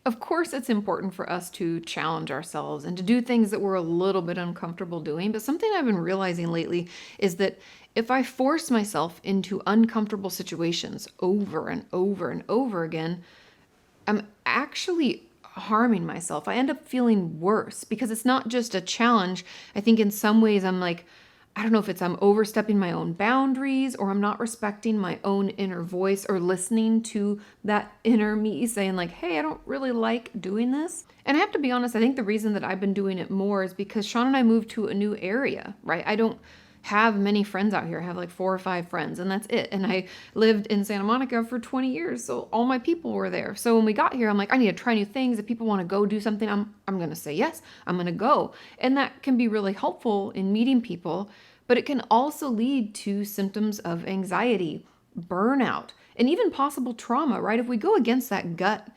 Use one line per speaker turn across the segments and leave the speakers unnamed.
Of course, it's important for us to challenge ourselves and to do things that we're a little bit uncomfortable doing. But something I've been realizing lately is that if I force myself into uncomfortable situations over and over and over again, I'm actually harming myself. I end up feeling worse because it's not just a challenge. I think in some ways I'm like, I don't know if it's I'm overstepping my own boundaries or I'm not respecting my own inner voice or listening to that inner me saying like, hey, I don't really like doing this. And I have to be honest, I think the reason that I've been doing it more is because Sean and I moved to a new area, right? I don't have many friends out here. I have like 4 or 5 friends and that's it. And I lived in Santa Monica for 20 years. So all my people were there. So when we got here, I'm like, I need to try new things. If people want to go do something, I'm going to say yes, I'm going to go. And that can be really helpful in meeting people, but it can also lead to symptoms of anxiety, burnout, and even possible trauma, right? If we go against that gut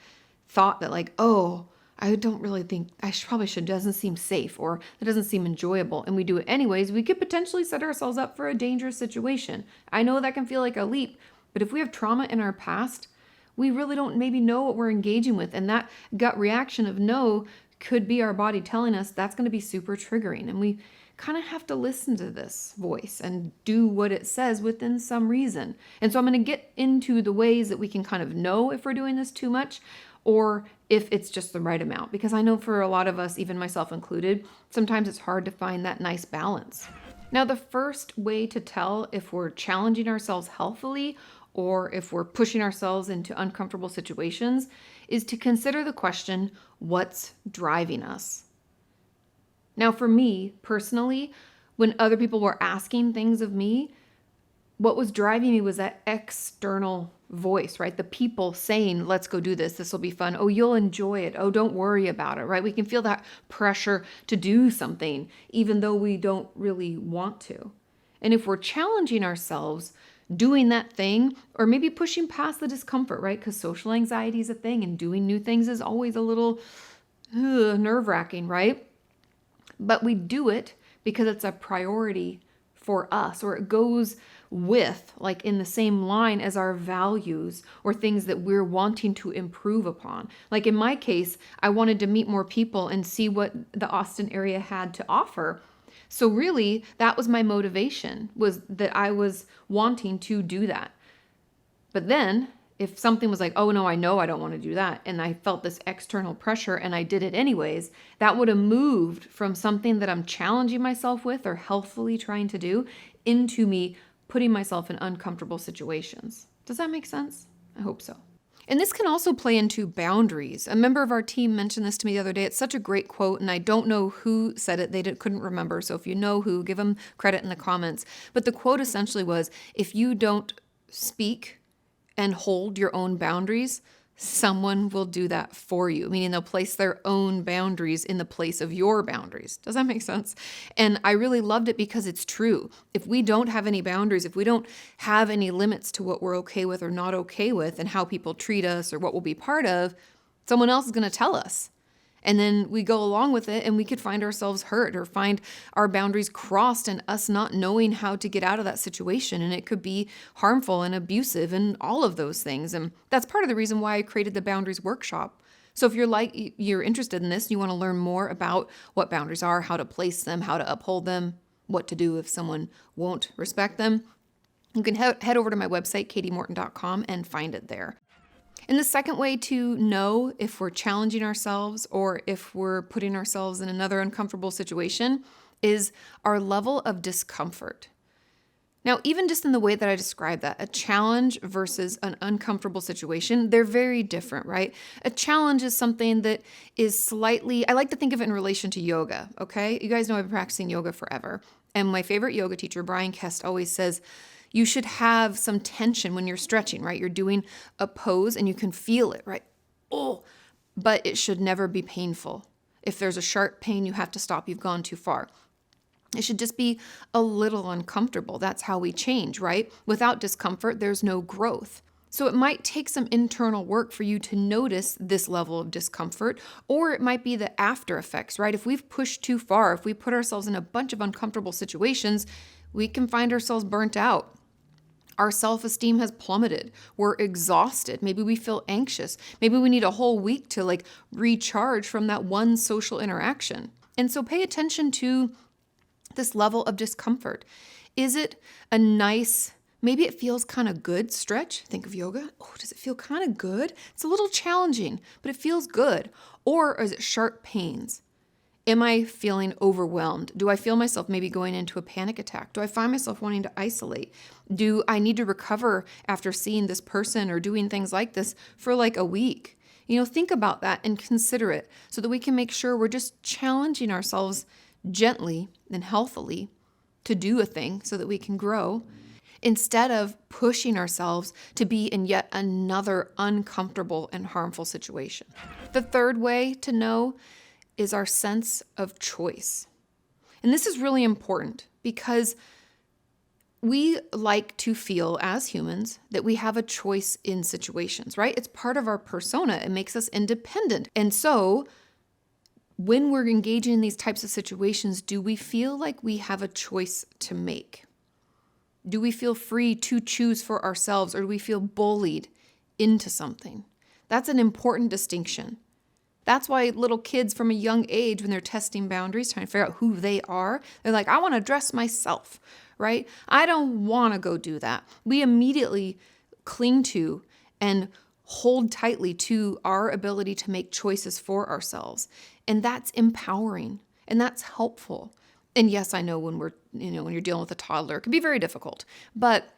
thought that like, oh, I don't really think probably should, doesn't seem safe or it doesn't seem enjoyable, and we do it anyways, we could potentially set ourselves up for a dangerous situation. I know that can feel like a leap, but if we have trauma in our past, we really don't maybe know what we're engaging with. And that gut reaction of no could be our body telling us that's going to be super triggering. And we kind of have to listen to this voice and do what it says within some reason. And so I'm going to get into the ways that we can kind of know if we're doing this too much or if it's just the right amount. Because I know for a lot of us, even myself included, sometimes it's hard to find that nice balance. Now, the first way to tell if we're challenging ourselves healthily or if we're pushing ourselves into uncomfortable situations is to consider the question, what's driving us? Now, for me personally, when other people were asking things of me, what was driving me was that external voice, right? The people saying, let's go do this. This will be fun. Oh, you'll enjoy it. Oh, don't worry about it, right? We can feel that pressure to do something, even though we don't really want to. And if we're challenging ourselves, doing that thing, or maybe pushing past the discomfort, right? Because social anxiety is a thing and doing new things is always a little nerve-wracking, right? But we do it because it's a priority for us, or it goes with, like in the same line as our values or things that we're wanting to improve upon. Like in my case, I wanted to meet more people and see what the Austin area had to offer. So really, that was my motivation, was that I was wanting to do that. But then if something was like, oh no, I know I don't want to do that, and I felt this external pressure and I did it anyways, that would have moved from something that I'm challenging myself with or healthfully trying to do into me putting myself in uncomfortable situations. Does that make sense? I hope so. And this can also play into boundaries. A member of our team mentioned this to me the other day. It's such a great quote, and I don't know who said it. They couldn't remember. So if you know who, give them credit in the comments. But the quote essentially was, if you don't speak and hold your own boundaries, someone will do that for you, meaning they'll place their own boundaries in the place of your boundaries. Does that make sense? And I really loved it because it's true. If we don't have any boundaries, if we don't have any limits to what we're okay with or not okay with and how people treat us or what we'll be part of, someone else is going to tell us. And then we go along with it and we could find ourselves hurt or find our boundaries crossed and us not knowing how to get out of that situation. And it could be harmful and abusive and all of those things. And that's part of the reason why I created the boundaries workshop. So if you're interested in this, you want to learn more about what boundaries are, how to place them, how to uphold them, what to do if someone won't respect them, you can head over to my website, katiemorton.com, and find it there. And the second way to know if we're challenging ourselves or if we're putting ourselves in another uncomfortable situation is our level of discomfort. Now, even just in the way that I described that, a challenge versus an uncomfortable situation, they're very different, right? A challenge is something that is slightly, I like to think of it in relation to yoga, okay? You guys know I've been practicing yoga forever. And my favorite yoga teacher, Brian Kest, always says, you should have some tension when you're stretching, right? You're doing a pose and you can feel it, right? Oh, but it should never be painful. If there's a sharp pain, you have to stop. You've gone too far. It should just be a little uncomfortable. That's how we change, right? Without discomfort, there's no growth. So it might take some internal work for you to notice this level of discomfort, or it might be the after effects, right? If we've pushed too far, if we put ourselves in a bunch of uncomfortable situations, we can find ourselves burnt out. Our self-esteem has plummeted. We're exhausted. Maybe we feel anxious. Maybe we need a whole week to like recharge from that one social interaction. And so pay attention to this level of discomfort. Is it a nice, maybe it feels kind of good stretch? Think of yoga. Oh, does it feel kind of good? It's a little challenging, but it feels good. Or is it sharp pains? Am I feeling overwhelmed? Do I feel myself maybe going into a panic attack? Do I find myself wanting to isolate? Do I need to recover after seeing this person or doing things like this for like a week? Think about that and consider it so that we can make sure we're just challenging ourselves gently and healthily to do a thing so that we can grow instead of pushing ourselves to be in yet another uncomfortable and harmful situation. The third way to know is our sense of choice. And this is really important because we like to feel as humans that we have a choice in situations, right? It's part of our persona. It makes us independent. And so when we're engaging in these types of situations, do we feel like we have a choice to make? Do we feel free to choose for ourselves, or do we feel bullied into something? That's an important distinction. That's why little kids from a young age, when they're testing boundaries, trying to figure out who they are, they're like, I want to dress myself, right? I don't want to go do that. We immediately cling to and hold tightly to our ability to make choices for ourselves. And that's empowering and that's helpful. And yes, I know when when you're dealing with a toddler, it can be very difficult, but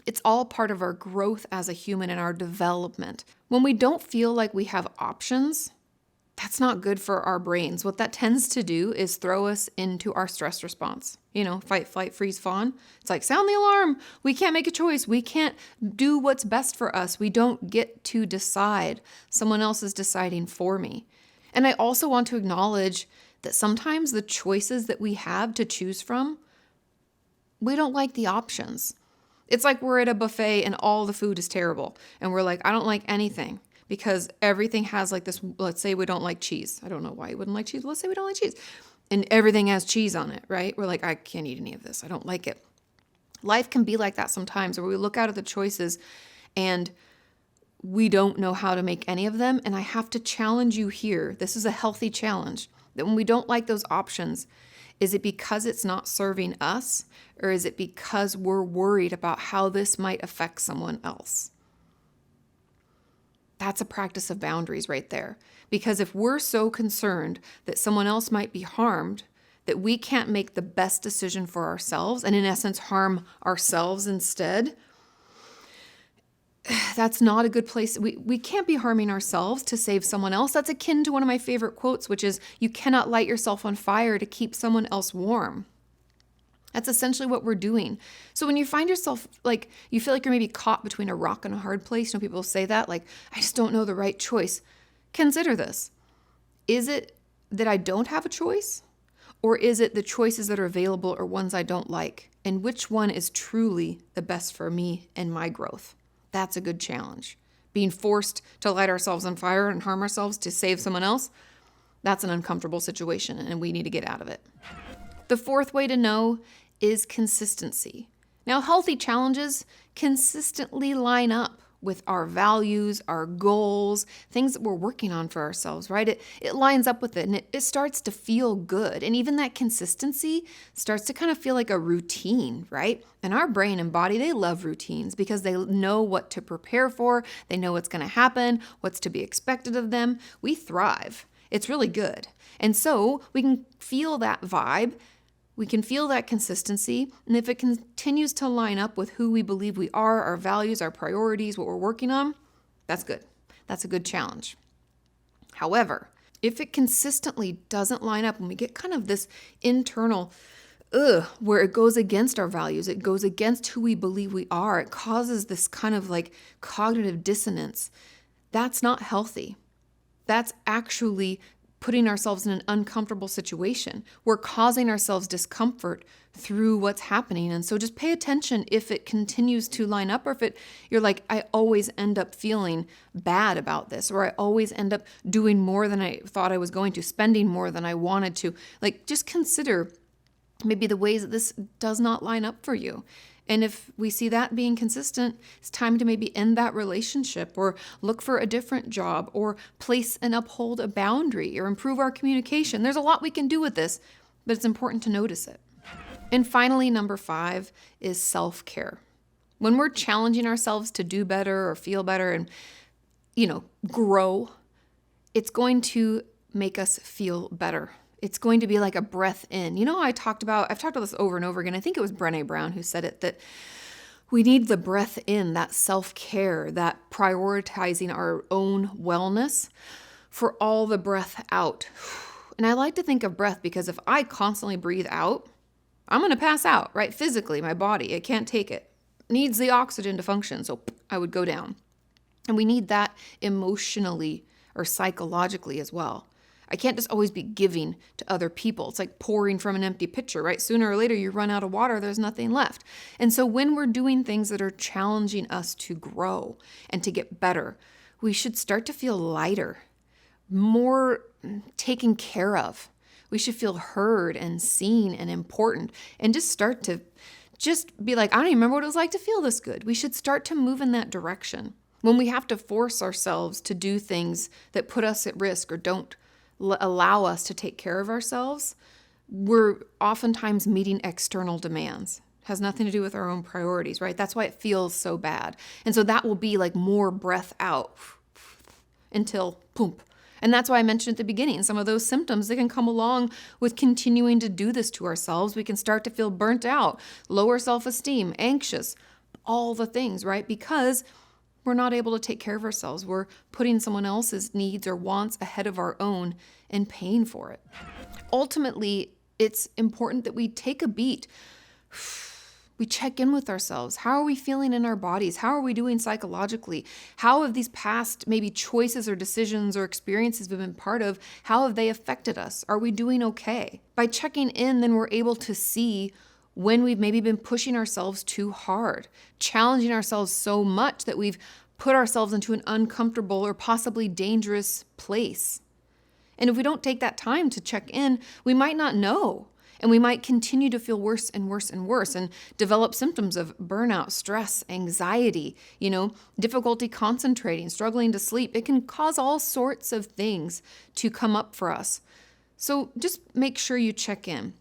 it's all part of our growth as a human and our development. When we don't feel like we have options, that's not good for our brains. What that tends to do is throw us into our stress response. Fight, flight, freeze, fawn. It's like, sound the alarm. We can't make a choice. We can't do what's best for us. We don't get to decide. Someone else is deciding for me. And I also want to acknowledge that sometimes the choices that we have to choose from, we don't like the options. It's like we're at a buffet and all the food is terrible. And we're like, I don't like anything. Because everything has like this, let's say we don't like cheese. I don't know why you wouldn't like cheese. Let's say we don't like cheese. And everything has cheese on it, right? We're like, I can't eat any of this. I don't like it. Life can be like that sometimes where we look out at the choices and we don't know how to make any of them. And I have to challenge you here. This is a healthy challenge. That when we don't like those options, is it because it's not serving us? Or is it because we're worried about how this might affect someone else? That's a practice of boundaries right there. Because if we're so concerned that someone else might be harmed, that we can't make the best decision for ourselves and in essence harm ourselves instead, that's not a good place. We can't be harming ourselves to save someone else. That's akin to one of my favorite quotes, which is, you cannot light yourself on fire to keep someone else warm. That's essentially what we're doing. So when you find yourself like, you feel like you're maybe caught between a rock and a hard place, people say that, like, I just don't know the right choice. Consider this. Is it that I don't have a choice? Or is it the choices that are available are ones I don't like? And which one is truly the best for me and my growth? That's a good challenge. Being forced to light ourselves on fire and harm ourselves to save someone else, that's an uncomfortable situation and we need to get out of it. The fourth way to know is consistency. Now, healthy challenges consistently line up with our values, our goals, things that we're working on for ourselves, right? It lines up with it and it starts to feel good. And even that consistency starts to kind of feel like a routine, right? And our brain and body, they love routines because they know what to prepare for. They know what's going to happen, what's to be expected of them. We thrive. It's really good. And so we can feel that vibe. We can feel that consistency, and if it continues to line up with who we believe we are, our values, our priorities, what we're working on, that's good. That's a good challenge. However, if it consistently doesn't line up and we get kind of this internal where it goes against our values, it goes against who we believe we are, it causes this kind of like cognitive dissonance, that's not healthy. That's actually putting ourselves in an uncomfortable situation. We're causing ourselves discomfort through what's happening. And so just pay attention if it continues to line up or if you're like, I always end up feeling bad about this, or I always end up doing more than I thought I was going to, spending more than I wanted to. Like, just consider maybe the ways that this does not line up for you. And if we see that being consistent, it's time to maybe end that relationship or look for a different job or place and uphold a boundary or improve our communication. There's a lot we can do with this, but it's important to notice it. And finally, number 5 is self-care. When we're challenging ourselves to do better or feel better and, grow, it's going to make us feel better. It's going to be like a breath in. I've talked about this over and over again. I think it was Brené Brown who said it, that we need the breath in, that self-care, that prioritizing our own wellness for all the breath out. And I like to think of breath because if I constantly breathe out, I'm going to pass out, right? Physically, my body, it can't take it. It needs the oxygen to function, so I would go down. And we need that emotionally or psychologically as well. I can't just always be giving to other people. It's like pouring from an empty pitcher, right? Sooner or later, you run out of water, there's nothing left. And so when we're doing things that are challenging us to grow and to get better, we should start to feel lighter, more taken care of. We should feel heard and seen and important and just start to just be like, I don't even remember what it was like to feel this good. We should start to move in that direction. When we have to force ourselves to do things that put us at risk or don't allow us to take care of ourselves, we're oftentimes meeting external demands. It has nothing to do with our own priorities, right? That's why it feels so bad. And so that will be like more breath out until boom. And that's why I mentioned at the beginning, some of those symptoms that can come along with continuing to do this to ourselves. We can start to feel burnt out, lower self-esteem, anxious, all the things, right? Because we're not able to take care of ourselves. We're putting someone else's needs or wants ahead of our own and paying for it. Ultimately, it's important that we take a beat. We check in with ourselves. How are we feeling in our bodies? How are we doing psychologically? How have these past maybe choices or decisions or experiences we've been part of, how have they affected us? Are we doing okay? By checking in, then we're able to see when we've maybe been pushing ourselves too hard, challenging ourselves so much that we've put ourselves into an uncomfortable or possibly dangerous place. And if we don't take that time to check in, we might not know. And we might continue to feel worse and worse and worse and develop symptoms of burnout, stress, anxiety, difficulty concentrating, struggling to sleep. It can cause all sorts of things to come up for us. So just make sure you check in.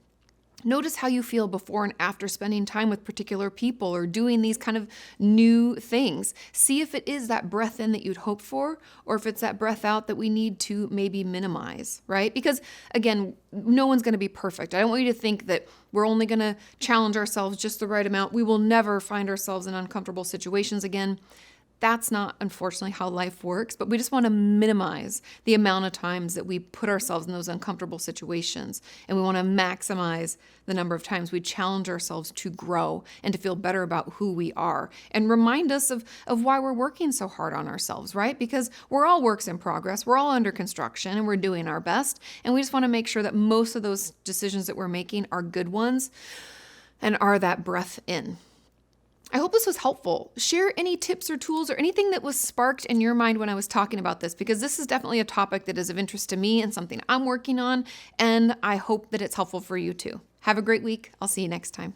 Notice how you feel before and after spending time with particular people or doing these kind of new things. See if it is that breath in that you'd hope for, or if it's that breath out that we need to maybe minimize, right? Because again, no one's going to be perfect. I don't want you to think that we're only going to challenge ourselves just the right amount. We will never find ourselves in uncomfortable situations again. That's not, unfortunately, how life works, but we just want to minimize the amount of times that we put ourselves in those uncomfortable situations. And we want to maximize the number of times we challenge ourselves to grow and to feel better about who we are and remind us of why we're working so hard on ourselves, right? Because we're all works in progress. We're all under construction and we're doing our best. And we just want to make sure that most of those decisions that we're making are good ones and are that breath in. I hope this was helpful. Share any tips or tools or anything that was sparked in your mind when I was talking about this, because this is definitely a topic that is of interest to me and something I'm working on, and I hope that it's helpful for you too. Have a great week. I'll see you next time.